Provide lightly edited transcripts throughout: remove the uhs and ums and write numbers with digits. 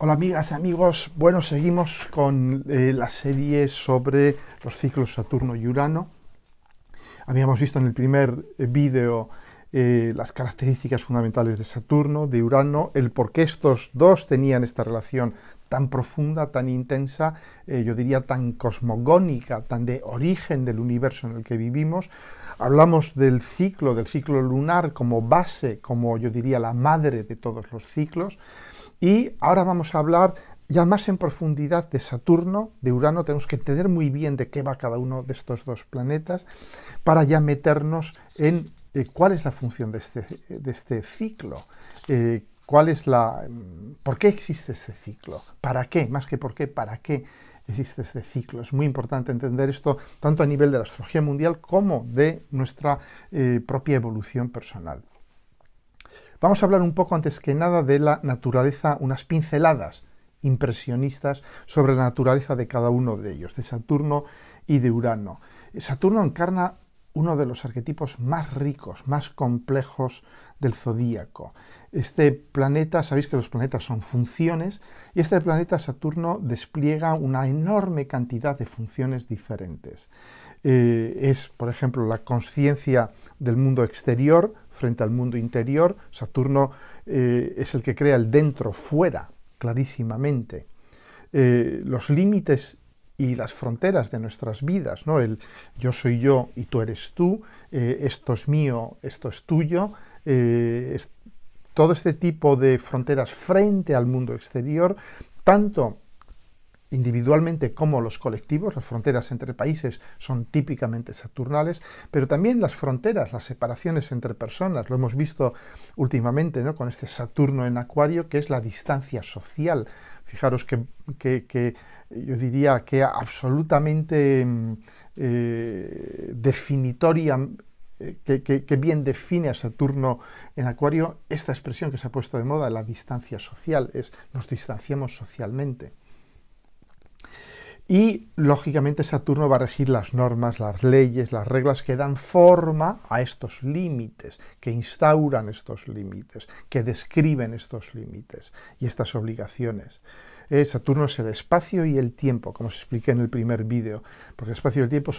Hola amigas, amigos. Bueno, seguimos con la serie sobre los ciclos Saturno y Urano. Habíamos visto en el primer vídeo las características fundamentales de Saturno, de Urano, el por qué estos dos tenían esta relación tan profunda, tan intensa, yo diría tan cosmogónica, tan de origen del universo en el que vivimos. Hablamos del ciclo lunar como base, como yo diría la madre de todos los ciclos. Y ahora vamos a hablar ya más en profundidad de Saturno, de Urano. Tenemos que entender muy bien de qué va cada uno de estos dos planetas para ya meternos en cuál es la función de este ciclo, cuál es por qué existe este ciclo, para qué, más que por qué, para qué existe este ciclo. Es muy importante entender esto tanto a nivel de la astrología mundial como de nuestra propia evolución personal. Vamos a hablar un poco antes que nada de la naturaleza, unas pinceladas impresionistas sobre la naturaleza de cada uno de ellos, de Saturno y de Urano. Saturno encarna uno de los arquetipos más ricos, más complejos del zodíaco. Este planeta, sabéis que los planetas son funciones, y este planeta Saturno despliega una enorme cantidad de funciones diferentes. Es, por ejemplo, la conciencia del mundo exterior frente al mundo interior. Saturno es el que crea el dentro-fuera, clarísimamente. Los límites y las fronteras de nuestras vidas, ¿no? El yo soy yo y tú eres tú, esto es mío, esto es tuyo, todo este tipo de fronteras frente al mundo exterior, tanto individualmente como los colectivos. Las fronteras entre países son típicamente saturnales, pero también las fronteras, las separaciones entre personas, lo hemos visto últimamente, ¿no?, con este Saturno en Acuario, que es la distancia social. Fijaros que yo diría que absolutamente definitoria, que bien define a Saturno en Acuario esta expresión que se ha puesto de moda, la distancia social, es nos distanciamos socialmente. Y, lógicamente, Saturno va a regir las normas, las leyes, las reglas que dan forma a estos límites, que instauran estos límites, que describen estos límites y estas obligaciones. Saturno es el espacio y el tiempo, como os expliqué en el primer vídeo, porque el espacio y el tiempo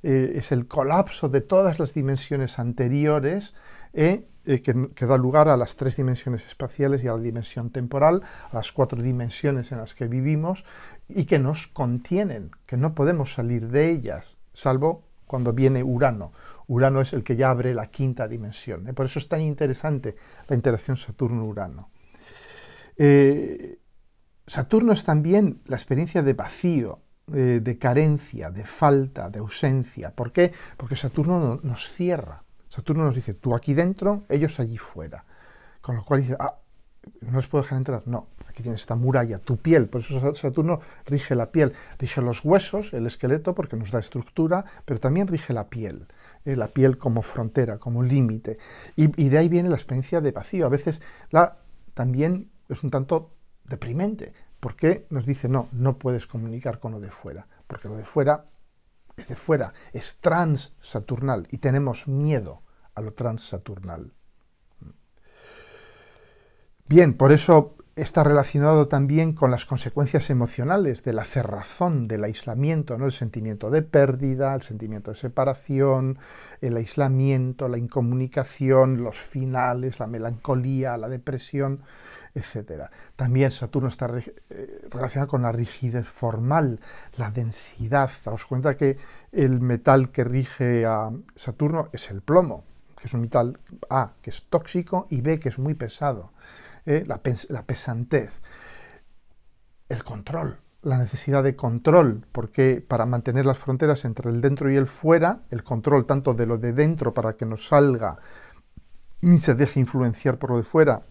es el colapso de todas las dimensiones anteriores, que da lugar a las tres dimensiones espaciales y a la dimensión temporal, a las cuatro dimensiones en las que vivimos y que nos contienen, que no podemos salir de ellas, salvo cuando viene Urano. Urano es el que ya abre la quinta dimensión. Por eso es tan interesante la interacción Saturno-Urano. Saturno es también la experiencia de vacío, de carencia, de falta, de ausencia. ¿Por qué? Porque Saturno nos cierra. Saturno nos dice, tú aquí dentro, ellos allí fuera. Con lo cual dice, no les puedo dejar entrar. No, aquí tienes esta muralla, tu piel. Por eso Saturno rige la piel, rige los huesos, el esqueleto, porque nos da estructura, pero también rige la piel como frontera, como límite. Y de ahí viene la experiencia de vacío. A veces también es un tanto deprimente, porque nos dice, no puedes comunicar con lo de fuera, porque lo de fuera, es transsaturnal y tenemos miedo a lo transsaturnal. Bien, por eso está relacionado también con las consecuencias emocionales de la cerrazón, del aislamiento, ¿no? El sentimiento de pérdida, el sentimiento de separación, el aislamiento, la incomunicación, los finales, la melancolía, la depresión, etcétera. También Saturno está relacionado con la rigidez formal, la densidad. Daos cuenta que el metal que rige a Saturno es el plomo, que es un metal A, que es tóxico, y B, que es muy pesado. La pesantez, el control, la necesidad de control, porque para mantener las fronteras entre el dentro y el fuera, el control tanto de lo de dentro para que nos salga ni se deje influenciar por lo de fuera,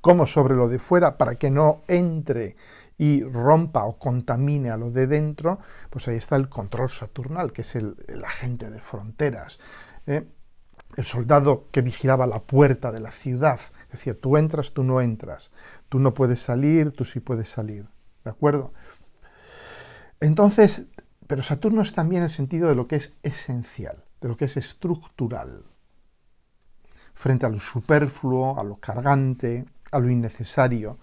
como sobre lo de fuera para que no entre y rompa o contamine a lo de dentro, pues ahí está el control saturnal, que es el agente de fronteras. El soldado que vigilaba la puerta de la ciudad, decía, tú entras, tú no entras, tú no puedes salir, tú sí puedes salir, ¿de acuerdo? Entonces, pero Saturno es también el sentido de lo que es esencial, de lo que es estructural, frente a lo superfluo, a lo cargante, a lo innecesario.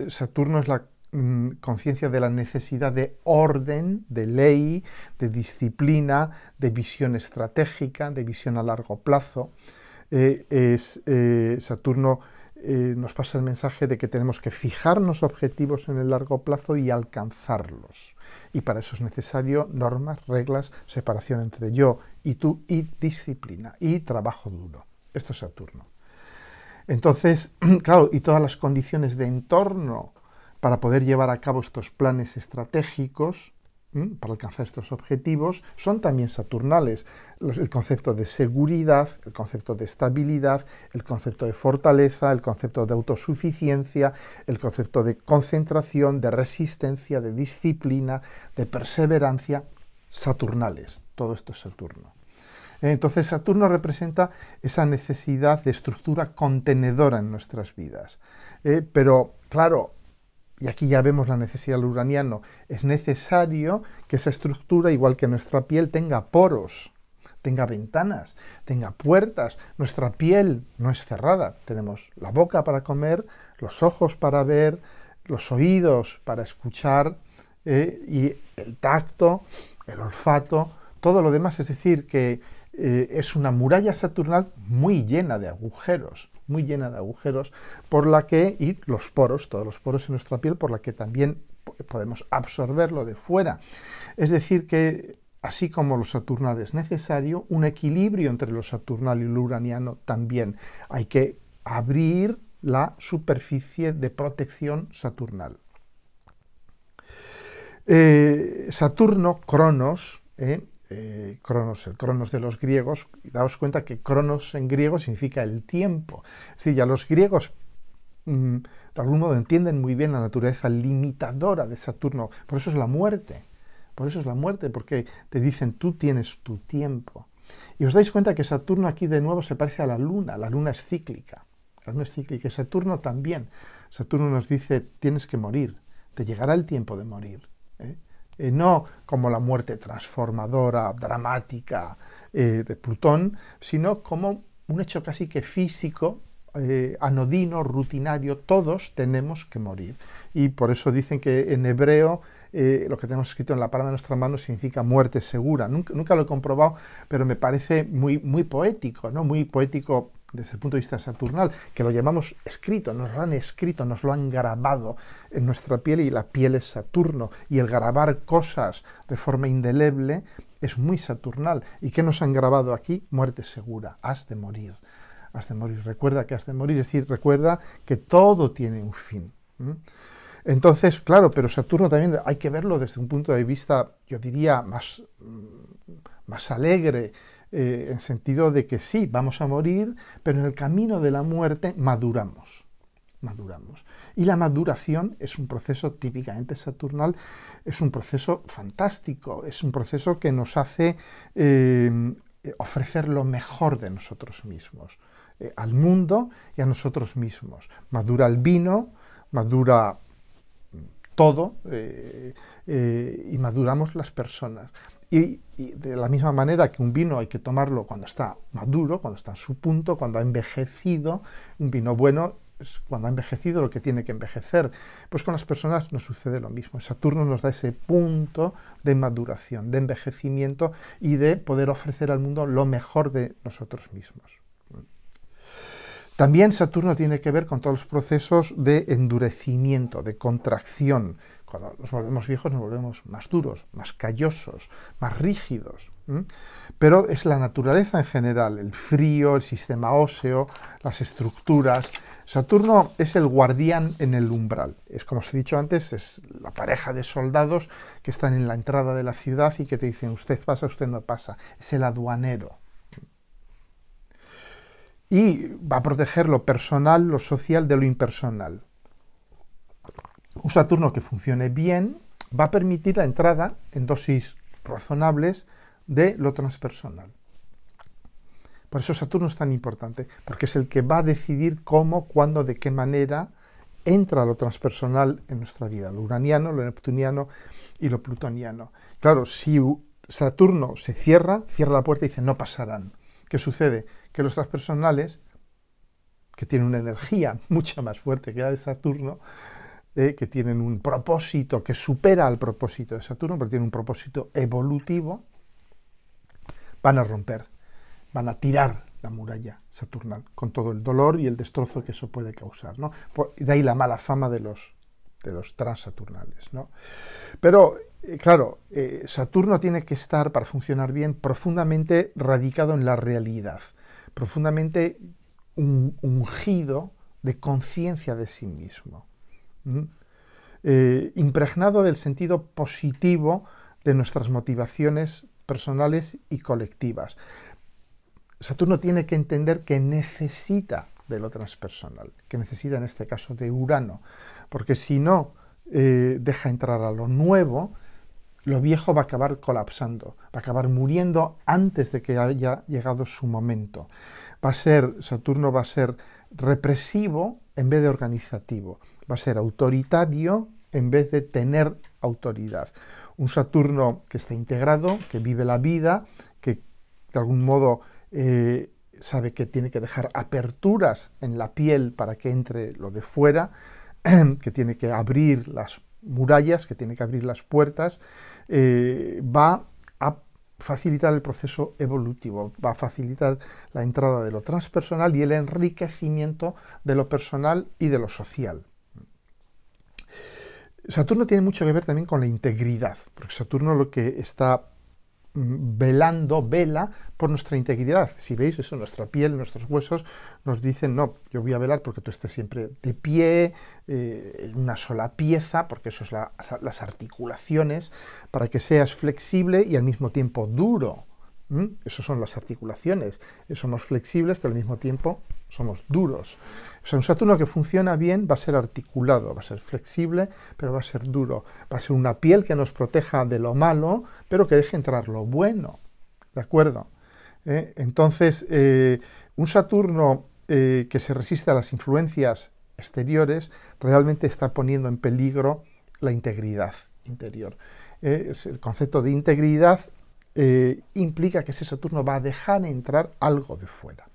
Saturno es la conciencia de la necesidad de orden, de ley, de disciplina, de visión estratégica, de visión a largo plazo. Saturno nos pasa el mensaje de que tenemos que fijarnos objetivos en el largo plazo y alcanzarlos. Y para eso es necesario normas, reglas, separación entre yo y tú, y disciplina, y trabajo duro. Esto es Saturno. Entonces, claro, y todas las condiciones de entorno para poder llevar a cabo estos planes estratégicos, para alcanzar estos objetivos, son también saturnales. El concepto de seguridad, el concepto de estabilidad, el concepto de fortaleza, el concepto de autosuficiencia, el concepto de concentración, de resistencia, de disciplina, de perseverancia, saturnales. Todo esto es Saturno. Entonces Saturno representa esa necesidad de estructura contenedora en nuestras vidas. Pero, claro, y aquí ya vemos la necesidad del uraniano, es necesario que esa estructura, igual que nuestra piel, tenga poros, tenga ventanas, tenga puertas. Nuestra piel no es cerrada. Tenemos la boca para comer, los ojos para ver, los oídos para escuchar, y el tacto, el olfato, todo lo demás. Es decir, que es una muralla saturnal muy llena de agujeros, por la que, y los poros, todos los poros en nuestra piel, por la que también podemos absorberlo de fuera. Es decir, que así como lo saturnal es necesario, un equilibrio entre lo saturnal y lo uraniano también. Hay que abrir la superficie de protección saturnal. Saturno, Cronos, Cronos, el Cronos de los griegos, y daos cuenta que Cronos en griego significa el tiempo. Es decir, ya los griegos de algún modo entienden muy bien la naturaleza limitadora de Saturno. Por eso es la muerte. Por eso es la muerte, porque te dicen, tú tienes tu tiempo. Y os dais cuenta que Saturno aquí de nuevo se parece a la luna es cíclica. La luna es cíclica y Saturno también. Saturno nos dice, tienes que morir, te llegará el tiempo de morir. No como la muerte transformadora, dramática de Plutón, sino como un hecho casi que físico, anodino, rutinario. Todos tenemos que morir. Y por eso dicen que en hebreo lo que tenemos escrito en la palma de nuestra mano significa muerte segura. Nunca lo he comprobado, pero me parece muy, muy poético, ¿no? Muy poético desde el punto de vista saturnal, que lo llamamos escrito, nos lo han escrito, nos lo han grabado en nuestra piel, y la piel es Saturno, y el grabar cosas de forma indeleble es muy saturnal. ¿Y qué nos han grabado aquí? Muerte segura, has de morir, recuerda que has de morir, es decir, recuerda que todo tiene un fin. Entonces, claro, pero Saturno también hay que verlo desde un punto de vista, yo diría, más alegre, en sentido de que sí, vamos a morir, pero en el camino de la muerte maduramos. Y la maduración es un proceso típicamente saturnal, es un proceso fantástico, es un proceso que nos hace ofrecer lo mejor de nosotros mismos, al mundo y a nosotros mismos. Madura el vino, madura todo, y maduramos las personas. Y de la misma manera que un vino hay que tomarlo cuando está maduro, cuando está en su punto, cuando ha envejecido. Un vino bueno es cuando ha envejecido lo que tiene que envejecer. Pues con las personas nos sucede lo mismo. Saturno nos da ese punto de maduración, de envejecimiento y de poder ofrecer al mundo lo mejor de nosotros mismos. También Saturno tiene que ver con todos los procesos de endurecimiento, de contracción. Cuando nos volvemos viejos nos volvemos más duros, más callosos, más rígidos. Pero es la naturaleza en general, el frío, el sistema óseo, las estructuras. Saturno es el guardián en el umbral. Es, como os he dicho antes, es la pareja de soldados que están en la entrada de la ciudad y que te dicen, usted pasa, usted no pasa. Es el aduanero. Y va a proteger lo personal, lo social de lo impersonal. Un Saturno que funcione bien va a permitir la entrada en dosis razonables de lo transpersonal. Por eso Saturno es tan importante, porque es el que va a decidir cómo, cuándo, de qué manera entra lo transpersonal en nuestra vida, lo uraniano, lo neptuniano y lo plutoniano. Claro, si Saturno se cierra la puerta y dice no pasarán. ¿Qué sucede? Que los transpersonales, que tienen una energía mucho más fuerte que la de Saturno, que tienen un propósito que supera al propósito de Saturno, pero tienen un propósito evolutivo, van a romper, van a tirar la muralla saturnal, con todo el dolor y el destrozo que eso puede causar, ¿no? De ahí la mala fama de los transaturnales, ¿no? Pero, claro, Saturno tiene que estar, para funcionar bien, profundamente radicado en la realidad, profundamente ungido de conciencia de sí mismo, impregnado del sentido positivo de nuestras motivaciones personales y colectivas. Saturno tiene que entender que necesita de lo transpersonal, que necesita en este caso de Urano, porque si no deja entrar a lo nuevo, lo viejo va a acabar colapsando, va a acabar muriendo antes de que haya llegado su momento. Saturno va a ser represivo en vez de organizativo, va a ser autoritario en vez de tener autoridad. Un Saturno que está integrado, que vive la vida, que de algún modo sabe que tiene que dejar aperturas en la piel para que entre lo de fuera, que tiene que abrir las murallas, que tiene que abrir las puertas, va a facilitar el proceso evolutivo, va a facilitar la entrada de lo transpersonal y el enriquecimiento de lo personal y de lo social. Saturno tiene mucho que ver también con la integridad, porque Saturno lo que está vela por nuestra integridad. Si veis eso, nuestra piel, nuestros huesos nos dicen, no, yo voy a velar porque tú estés siempre de pie, en una sola pieza, porque eso es las articulaciones, para que seas flexible y al mismo tiempo duro. Eso son las articulaciones. Somos flexibles, pero al mismo tiempo somos duros. O sea, un Saturno que funciona bien va a ser articulado, va a ser flexible, pero va a ser duro. Va a ser una piel que nos proteja de lo malo, pero que deje entrar lo bueno. ¿De acuerdo? Entonces, un Saturno que se resiste a las influencias exteriores realmente está poniendo en peligro la integridad interior. El concepto de integridad implica que ese Saturno va a dejar entrar algo de fuera.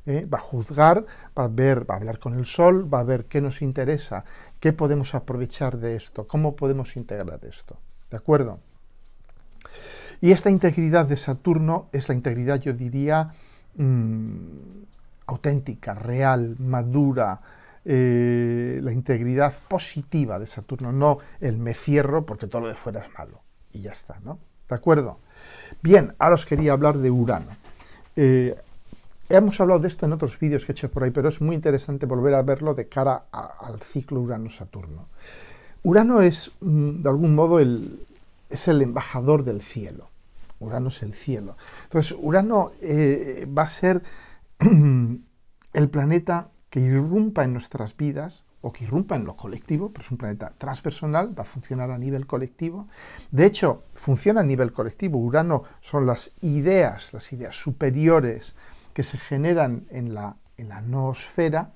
Va a juzgar, va a hablar con el Sol, va a ver qué nos interesa, qué podemos aprovechar de esto, cómo podemos integrar esto. ¿De acuerdo? Y esta integridad de Saturno es la integridad, yo diría, auténtica, real, madura, la integridad positiva de Saturno, no el me cierro porque todo lo de fuera es malo. Y ya está, ¿no? ¿De acuerdo? Bien, ahora os quería hablar de Urano. Hemos hablado de esto en otros vídeos que he hecho por ahí, pero es muy interesante volver a verlo de cara al ciclo Urano-Saturno. Urano es, de algún modo, es el embajador del cielo. Urano es el cielo. Entonces, Urano va a ser el planeta que irrumpa en nuestras vidas, o que irrumpa en lo colectivo, pero es un planeta transpersonal, va a funcionar a nivel colectivo. De hecho, funciona a nivel colectivo. Urano son las ideas superiores que se generan en la noosfera,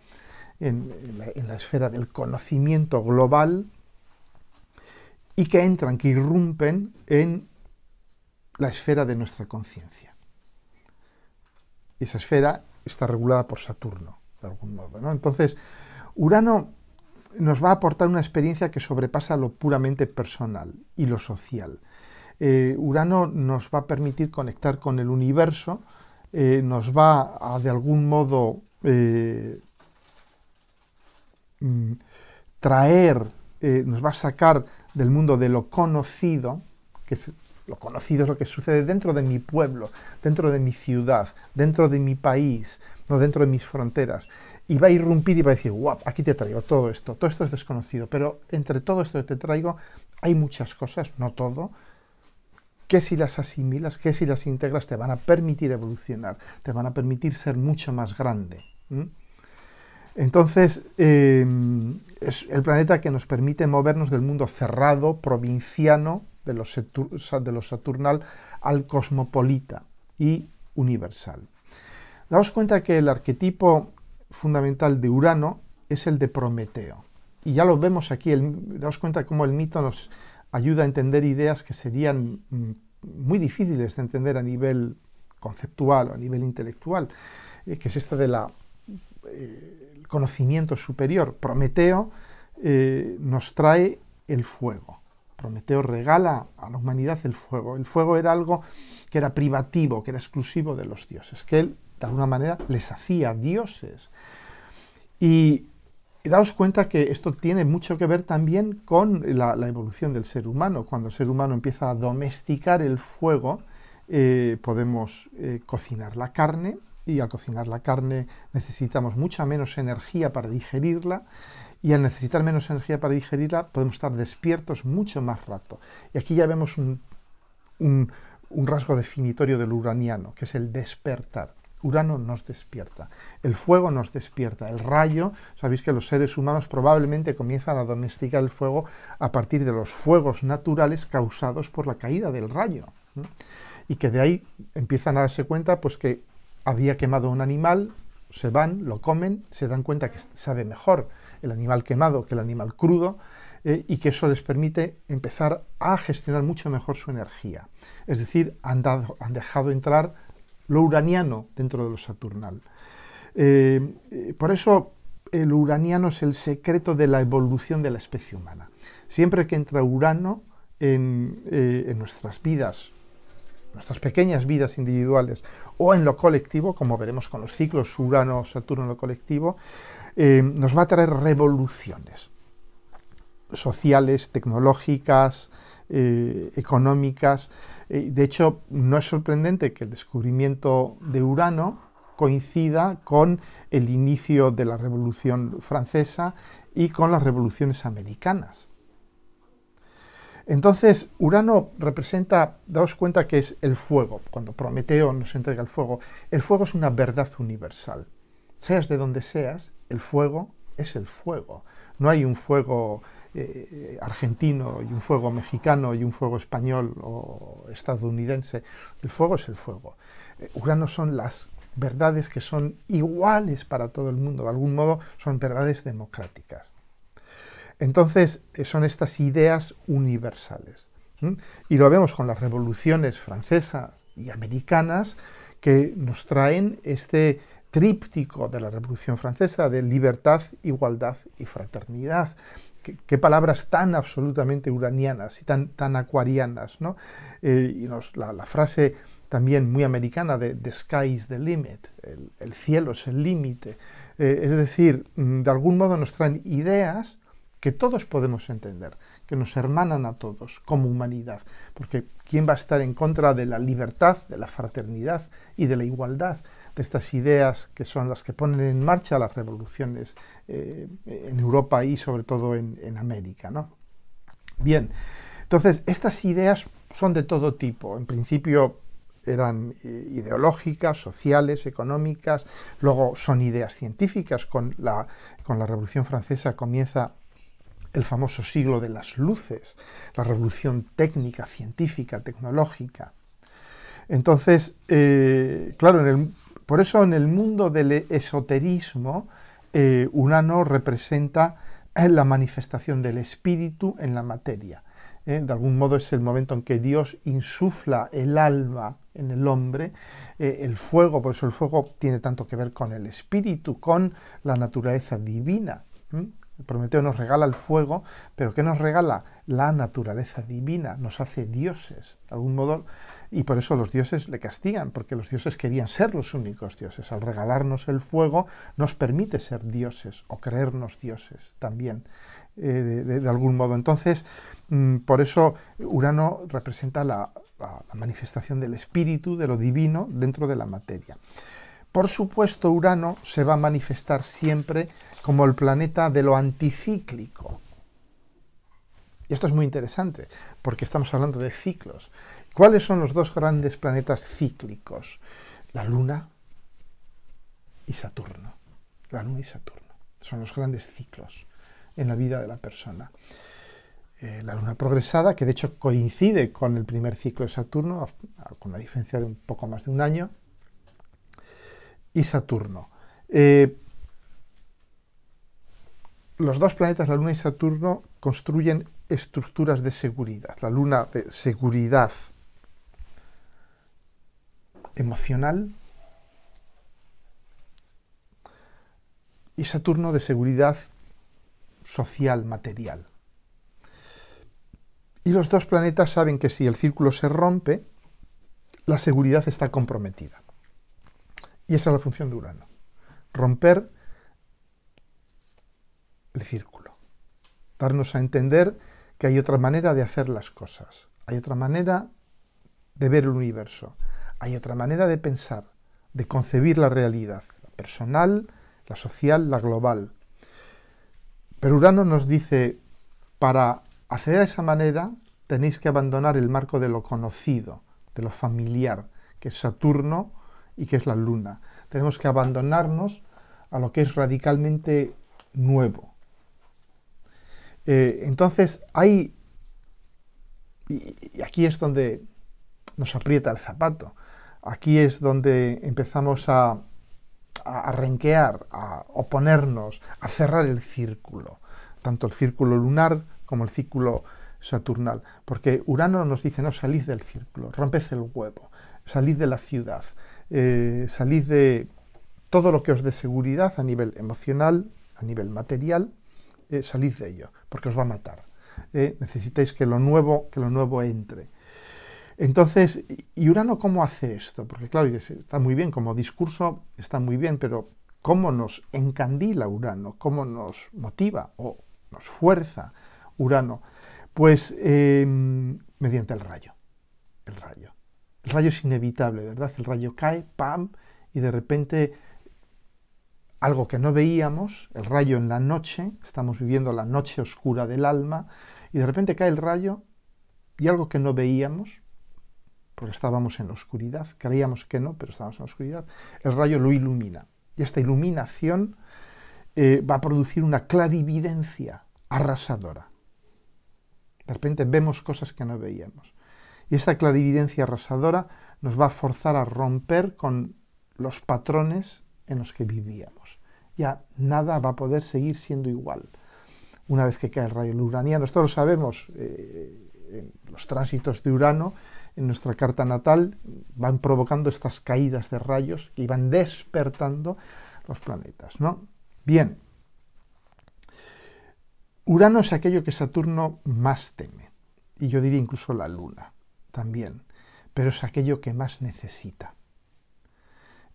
en la esfera del conocimiento global, y que entran, que irrumpen en la esfera de nuestra conciencia. Esa esfera está regulada por Saturno, de algún modo, ¿no? Entonces, Urano nos va a aportar una experiencia que sobrepasa lo puramente personal y lo social. Urano nos va a permitir conectar con el universo, nos va a, de algún modo, nos va a sacar del mundo de lo conocido, lo conocido es lo que sucede dentro de mi pueblo, dentro de mi ciudad, dentro de mi país, no dentro de mis fronteras, y va a irrumpir y va a decir, guau, aquí te traigo todo esto es desconocido, pero entre todo esto que te traigo hay muchas cosas, no todo, que si las asimilas, que si las integras te van a permitir evolucionar, te van a permitir ser mucho más grande. Entonces, es el planeta que nos permite movernos del mundo cerrado, provinciano, de lo saturnal, al cosmopolita y universal. Daos cuenta que el arquetipo fundamental de Urano es el de Prometeo. Y ya lo vemos aquí, daos cuenta cómo el mito nos ayuda a entender ideas que serían muy difíciles de entender a nivel conceptual o a nivel intelectual, que es esta de la el conocimiento superior. Prometeo nos trae el fuego. Prometeo regala a la humanidad el fuego. El fuego era algo que era privativo, que era exclusivo de los dioses, que él, de alguna manera, les hacía dioses. Y daos cuenta que esto tiene mucho que ver también con la evolución del ser humano. Cuando el ser humano empieza a domesticar el fuego, podemos cocinar la carne, y al cocinar la carne necesitamos mucha menos energía para digerirla, y al necesitar menos energía para digerirla podemos estar despiertos mucho más rato. Y aquí ya vemos un rasgo definitorio del uraniano, que es el despertar. Urano nos despierta, el fuego nos despierta, el rayo. Sabéis que los seres humanos probablemente comienzan a domesticar el fuego a partir de los fuegos naturales causados por la caída del rayo, ¿no? Y que de ahí empiezan a darse cuenta pues que había quemado un animal, se van, lo comen, se dan cuenta que sabe mejor el animal quemado que el animal crudo, y que eso les permite empezar a gestionar mucho mejor su energía. Es decir, han dejado entrar lo uraniano dentro de lo saturnal. Por eso el uraniano es el secreto de la evolución de la especie humana. Siempre que entra Urano en nuestras vidas, nuestras pequeñas vidas individuales o en lo colectivo, como veremos con los ciclos Urano-Saturno en lo colectivo, nos va a traer revoluciones sociales, tecnológicas, económicas. De hecho, no es sorprendente que el descubrimiento de Urano coincida con el inicio de la Revolución Francesa y con las revoluciones americanas. Entonces, Urano representa, daos cuenta que es el fuego. Cuando Prometeo nos entrega el fuego es una verdad universal. Seas de donde seas, el fuego es el fuego. No hay un fuego argentino y un fuego mexicano y un fuego español o estadounidense. El fuego es el fuego. Urano son las verdades que son iguales para todo el mundo. De algún modo son verdades democráticas. Entonces son estas ideas universales. Y lo vemos con las revoluciones francesas y americanas, que nos traen este tríptico de la Revolución Francesa de libertad, igualdad y fraternidad. Qué palabras tan absolutamente uranianas y tan acuarianas, ¿no? La frase también muy americana de "the sky is the limit", el cielo es el límite. Es decir, de algún modo nos traen ideas que todos podemos entender, que nos hermanan a todos como humanidad, porque ¿quién va a estar en contra de la libertad, de la fraternidad y de la igualdad, de estas ideas que son las que ponen en marcha las revoluciones en Europa y sobre todo en América, ¿no? Bien, entonces estas ideas son de todo tipo. En principio eran ideológicas, sociales, económicas, luego son ideas científicas. Con la Revolución Francesa comienza el famoso siglo de las luces, la revolución técnica, científica, tecnológica. Entonces, claro, por eso en el mundo del esoterismo, Urano representa la manifestación del espíritu en la materia. De algún modo es el momento en que Dios insufla el alma en el hombre, el fuego. Por eso el fuego tiene tanto que ver con el espíritu, con la naturaleza divina. Prometeo nos regala el fuego, pero ¿qué nos regala? La naturaleza divina, nos hace dioses, de algún modo, y por eso los dioses le castigan, porque los dioses querían ser los únicos dioses. Al regalarnos el fuego nos permite ser dioses o creernos dioses también, de algún modo. Entonces, por eso Urano representa la manifestación del espíritu, de lo divino, dentro de la materia. Por supuesto, Urano se va a manifestar siempre como el planeta de lo anticíclico. Y esto es muy interesante, porque estamos hablando de ciclos. ¿Cuáles son los dos grandes planetas cíclicos? La Luna y Saturno. La Luna y Saturno son los grandes ciclos en la vida de la persona. La Luna progresada, que de hecho coincide con el primer ciclo de Saturno, con la diferencia de un poco más de un año, y Saturno. Los dos planetas, la Luna y Saturno, construyen estructuras de seguridad. La Luna de seguridad emocional, y Saturno de seguridad social, material. Y los dos planetas saben que si el círculo se rompe, la seguridad está comprometida. Y esa es la función de Urano. Romper el círculo. Darnos a entender que hay otra manera de hacer las cosas. Hay otra manera de ver el universo. Hay otra manera de pensar, de concebir la realidad. La personal, la social, la global. Pero Urano nos dice, para acceder a esa manera tenéis que abandonar el marco de lo conocido, de lo familiar, que es Saturno y que es la Luna. Tenemos que abandonarnos a lo que es radicalmente nuevo. Entonces hay, y aquí es donde nos aprieta el zapato, aquí es donde empezamos a renquear, a oponernos, a cerrar el círculo, tanto el círculo lunar como el círculo saturnal, porque Urano nos dice, no, salid del círculo, romped el huevo, salid de la ciudad, salid de todo lo que os dé seguridad a nivel emocional, a nivel material, salid de ello, porque os va a matar. Necesitáis que lo nuevo entre. Entonces, ¿y Urano cómo hace esto? Porque claro, está muy bien, como discurso está muy bien, pero ¿cómo nos encandila Urano? ¿Cómo nos motiva o nos fuerza Urano? Pues mediante el rayo. El rayo. El rayo es inevitable, ¿verdad? El rayo cae, ¡pam! Y de repente algo que no veíamos, el rayo en la noche, estamos viviendo la noche oscura del alma, y de repente cae el rayo y algo que no veíamos, porque estábamos en la oscuridad, creíamos que no, pero estábamos en la oscuridad, el rayo lo ilumina. Y esta iluminación va a producir una clarividencia arrasadora. De repente vemos cosas que no veíamos. Y esta clarividencia arrasadora nos va a forzar a romper con los patrones en los que vivíamos. Ya nada va a poder seguir siendo igual una vez que cae el rayo uraniano. Esto lo sabemos, en los tránsitos de Urano, en nuestra carta natal, van provocando estas caídas de rayos que iban despertando los planetas, ¿no? Bien. Urano es aquello que Saturno más teme, y yo diría incluso la Luna también, pero es aquello que más necesita.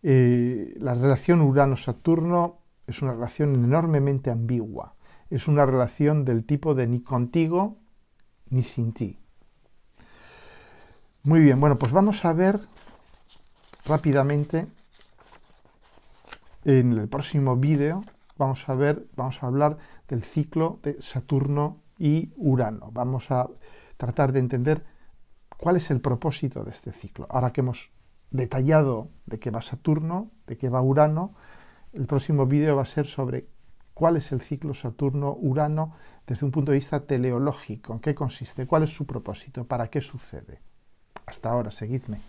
La relación Urano-Saturno es una relación enormemente ambigua, es una relación del tipo de ni contigo ni sin ti. Muy bien, bueno, pues vamos a ver rápidamente en el próximo vídeo. Vamos a hablar del ciclo de Saturno y Urano. Vamos a tratar de entender cuál es el propósito de este ciclo. Ahora que hemos detallado de qué va Saturno, de qué va Urano, el próximo vídeo va a ser sobre cuál es el ciclo Saturno-Urano desde un punto de vista teleológico, en qué consiste, cuál es su propósito, para qué sucede. Hasta ahora, seguidme.